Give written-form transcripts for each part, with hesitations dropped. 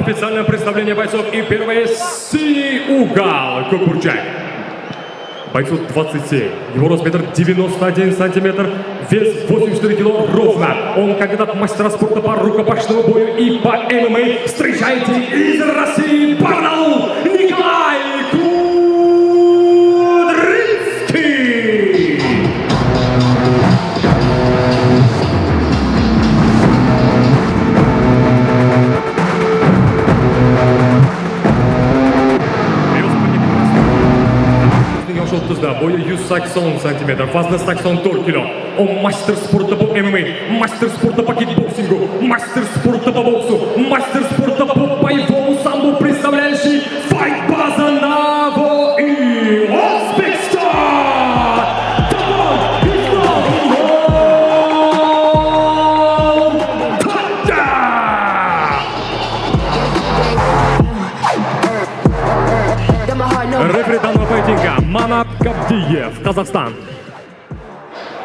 Официальное представление бойцов и первый синий угол Кукурчак. Бойцу 27, его рост 1,91 сантиметр, вес 84 кило ровно. Он кандидат мастера спорта по рукопашному бою и по ММА. Встречайте из России Барнаул Николай Кудринский. Boyu 180 cm, fazla 84 kilo. O master sporta bu MMA, master sporta по кикбоксингу, мастер спорта по боксу, мастер спорта по боевому самбо, представляющий файт-база Наво и Узбекистан! Тамон Исламов! Тадда! Referi danma poytinga Manat Gabdiyev, Qozog'iston.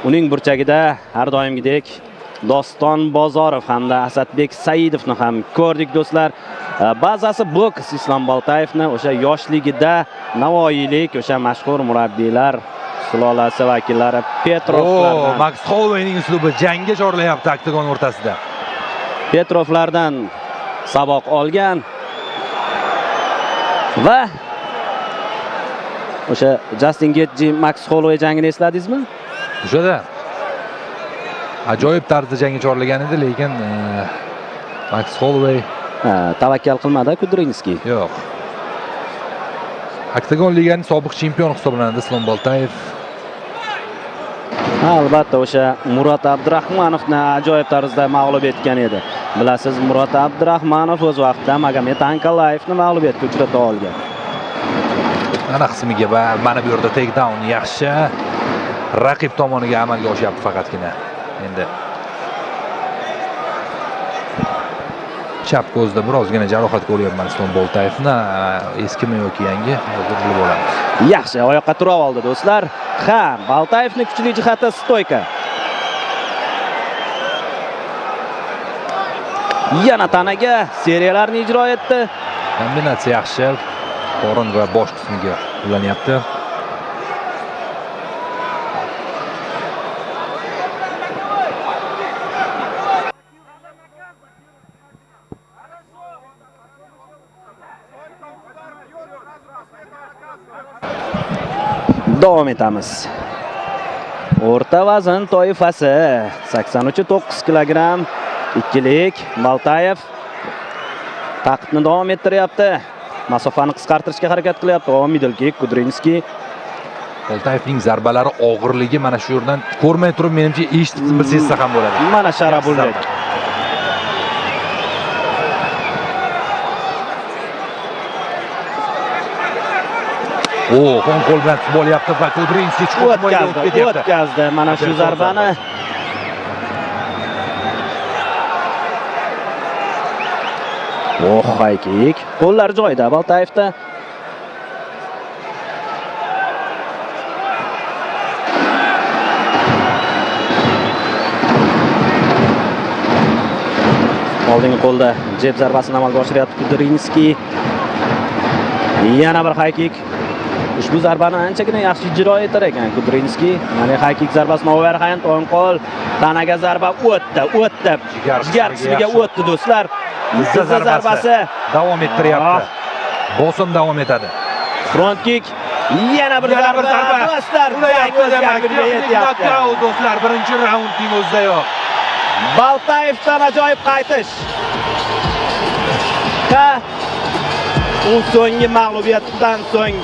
Uning burchagida har doimgidek Doston Bozorov hamda Asadbek Saidovni ham ko'rdik do'stlar. Bazasi boks Islom Boltayevni o'sha yoshligida navoiylik o'sha mashhur murabbiylar sulolasi vakillari Petrovlardan Max Holloway'ning uslubi jangga chorlayapti oktagon o'rtasida. Petrovlardan saboq olgan va o'sha Justin Gaethje Max Holloway jangini esladingizmi? O'shada ajoyib tarzda jangga chorlagan edi, lekin Max Holloway tavakkal qilmadi Kudrinskiy. Yo'q. Oktagon liganing sobiq chempioni hisoblanadi Islom Boltayev. Albatta o'sha Murat Abdurahmonovni ajoyib tarzda mag'lub etgan edi. Bilasiz, Murat Abdurahmonov o'z vaqtida Magomed Ankalayevni mag'lubiyatga uchrata olgan. Ana qismiga va mana bu yerda takedown yaxshi raqib tomoniga amalga oshyapti faqatgina. Endi chap ko'zda birozgina jarohat ko'ryapman Islom Boltayevni, eskimi yoki yangi, hozir bilib olamiz. Yaxshi oyoqqa tura oldi do'stlar. Ha, Boltayevning kuchli jihati stoyka. Yana tanaga seriyalarni ijro etdi. Kombinatsiya yaxshi. Qorin va bosh qismiga ulanayapti. Davom etamiz. O'rta vazn toifasi 83-9 kilogramm ikkilik Boltayev taqibni davom ettiryapti. Masofani qisqartirishga harakat qilyapti. Middle kick Kudrinskiy. Boltayevning zarbalari og'irligi mana shu yerdan ko'rmay turib menimcha eshitib bilsa ham bo'ladi. Mana Sharabulbek. Qo'l bilan tutib olyapti va Kudrinskiy o'tkazdi. Mana shu zarbani. High kick. Qo'llar joyida Boltayevda. Oldingi qo'lda jeb zarbasini amalga oshiryapti Kudrinskiy. Yana bir high kick. Ushbu zarbani anchagina yaxshi ijro etar ekan Kudrinskiy. Mana high kick zarbasini overhand o'ng qo'l tanaga zarba o'tdi. Jigar qismiga o'tdi do'stlar. Bizda zarbasi davom ettiryapti. Bosim davom etadi. Front kick. Yana bir zarba do'stlar. Knockout do'stlar, birinchi raundning o'zida yo'q. Boltayevdan ajoyib qaytish. U so'nggi mag'lubiyatdan so'ng